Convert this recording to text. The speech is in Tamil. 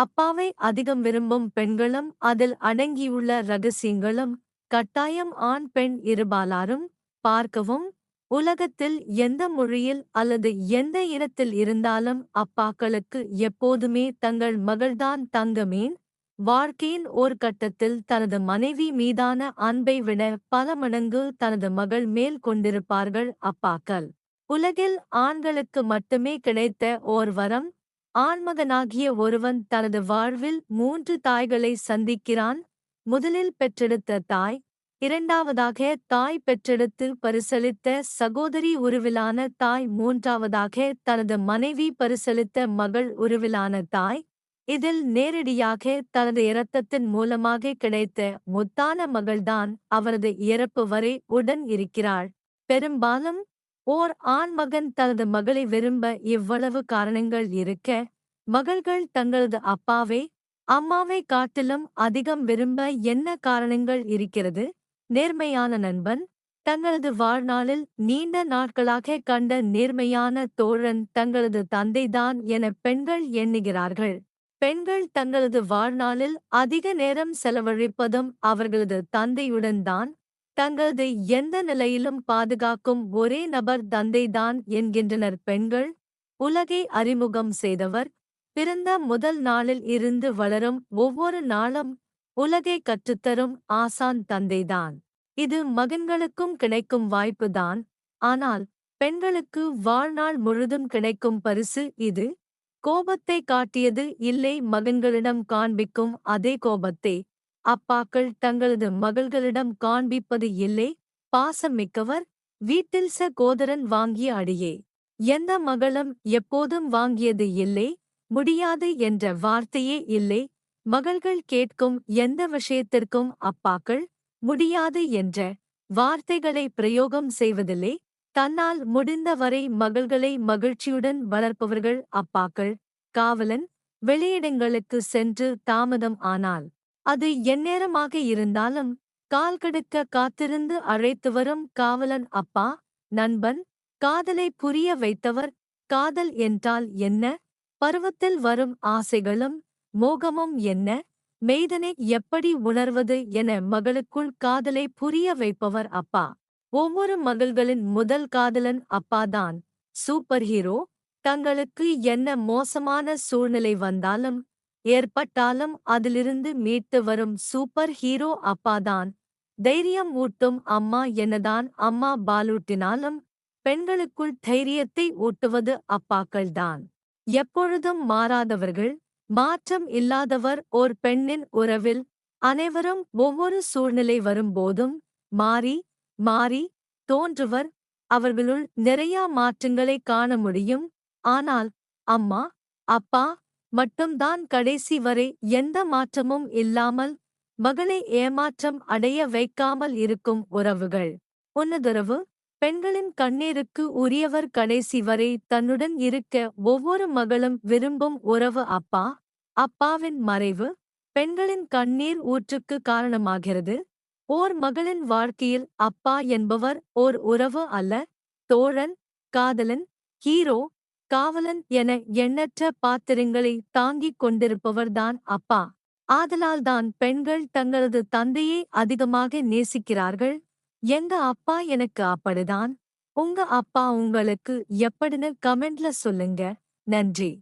அப்பாவை அதிகம் விரும்பும் பெண்களும் அதில் அடங்கியுள்ள ரகசியங்களும் கட்டாயம் ஆண் பெண் இருபாலாரும் பார்க்கவும். உலகத்தில் எந்த மொழியில் அல்லது எந்த இடத்தில் இருந்தாலும் அப்பாக்களுக்கு எப்போதுமே தங்கள் மகள்தான் தங்கமேன். வாழ்க்கையின் ஓர் கட்டத்தில் தனது மனைவி மீதான அன்பை விட பல மடங்கு தனது மகள் மேல் கொண்டிருப்பார்கள் அப்பாக்கள். உலகில் ஆண்களுக்கு மட்டுமே கிடைத்த ஓர் வரம். ஆண்மகனாகிய ஒருவன் தனது வாழ்வில் 3 தாய்களை சந்திக்கிறான். முதலில் பெற்றெடுத்த தாய், இரண்டாவதாக தாய் பெற்றெடுத்து பரிசளித்த சகோதரி உருவிலான தாய், மூன்றாவதாக தனது மனைவி பரிசளித்த மகள் உருவிலான தாய். இதில் நேரடியாக தனது இரத்தத்தின் மூலமாக கிடைத்த முத்தான மகள்தான் அவரது இறப்பு வரை உடன் இருக்கிறாள். பெரும்பாலும் ஓர் ஆண்மகன் தனது மகளை விரும்ப இவ்வளவு காரணங்கள் இருக்க, மகள்கள் தங்களது அப்பாவை அம்மாவை காட்டிலும் அதிகம் விரும்ப என்ன காரணங்கள் இருக்கிறது? நேர்மையான நண்பன், தங்களது வாழ்நாளில் நீண்ட நாட்களாக கண்ட நேர்மையான தோழன் தங்களது தந்தைதான் என பெண்கள் எண்ணுகிறார்கள். பெண்கள் தங்களது வாழ்நாளில் அதிக நேரம் செலவழிப்பதும் அவர்களது தந்தையுடன் தான். தங்களது எந்த நிலையிலும் பாதுகாக்கும் ஒரே நபர் தந்தைதான் என்கின்றனர் பெண்கள். உலகை அறிமுகம் செய்தவர், பிறந்த முதல் நாளில் இருந்து வளரும் ஒவ்வொரு நாளும் உலகை கற்றுத்தரும் ஆசான் தந்தைதான். இது மகன்களுக்கும் கிடைக்கும் வாய்ப்புதான். ஆனால் பெண்களுக்கு வாழ்நாள் முழுதும் கிடைக்கும் பரிசு இது. கோபத்தை காட்டியது இல்லை, மகன்களிடம் காண்பிக்கும் அதே கோபத்தை அப்பாக்கள் தங்களது மகள்களிடம் காண்பிப்பது இல்லை. பாசம் மிக்கவர், வீட்டில் சகோதரன் வாங்கிய அடியே எந்த மகளும் எப்போதும் வாங்கியது இல்லை. முடியாது என்ற வார்த்தையே இல்லை. மகள்கள் கேட்கும் எந்த விஷயத்திற்கும் அப்பாக்கள் முடியாது என்ற வார்த்தைகளை பிரயோகம் செய்வதில்லை. தன்னால் முடிந்தவரை மகள்களை மகிழ்ச்சியுடன் வளர்ப்பவர்கள் அப்பாக்கள். காவலன் வெளியிடங்களுக்கு சென்று தாமதம் ஆனால், அது எந்நேரமாக இருந்தாலும் கால் கடுக்க காத்திருந்து அழைத்து வரும் காவலன் அப்பா. நண்பன், காதலை புரிய வைத்தவர். காதல் என்றால் என்ன? பருவத்தில் வரும் ஆசைகளும் மோகமும் என்ன? மெய்தனை எப்படி உணர்வது என மகளுக்குள் காதலை புரிய வைப்பவர் அப்பா. ஒவ்வொரு மகள்களின் முதல் காதலன் அப்பாதான். Super hero. தங்களுக்கு என்ன மோசமான சூழ்நிலை வந்தாலும் ஏற்பட்டாலும் அதிலிருந்து மீட்டு வரும் சூப்பர் ஹீரோ அப்பாதான். தைரியம் ஊட்டும் அம்மா என்னதான் அம்மா பாலூட்டினாலும் பெண்களுக்குள் தைரியத்தை ஊட்டுவது அப்பாக்கள்தான். எப்பொழுதும் மாறாதவர்கள், மாற்றம் இல்லாதவர் ஓர் பெண்ணின் உறவில். அனைவரும் ஒவ்வொரு சூழ்நிலை வரும்போதும் மாறி மாறி தோன்றுவர். அவர்களுள் நிறையா மாற்றங்களை காண முடியும். ஆனால் அம்மா அப்பா மட்டும்தான் கடைசி வரை எந்த மாற்றமும் இல்லாமல் மகளை ஏமாற்றம் அடைய வைக்காமல் இருக்கும் உறவுகள். உன்னதுறவு. பெண்களின் கண்ணீருக்கு உரியவர் கடைசி வரை தன்னுடன் இருக்க ஒவ்வொரு மகளும் விரும்பும் உறவு அப்பா. அப்பாவின் மறைவு பெண்களின் கண்ணீர் ஊற்றுக்கு காரணமாகிறது. ஓர் மகளின் வாழ்க்கையில் அப்பா என்பவர் ஓர் உறவு அல்ல, தோழன், காதலன், ஹீரோ, காவலன் என எண்ணற்ற பாத்திரங்களை தாங்கிக் கொண்டிருப்பவர்தான் அப்பா. ஆதலால்தான் பெண்கள் தங்களது தந்தையை அதிகமாக நேசிக்கிறார்கள். எங்க அப்பா எனக்கு அப்படிதான். உங்க அப்பா உங்களுக்கு எப்படின்னு கமெண்ட்ல சொல்லுங்க. நன்றி.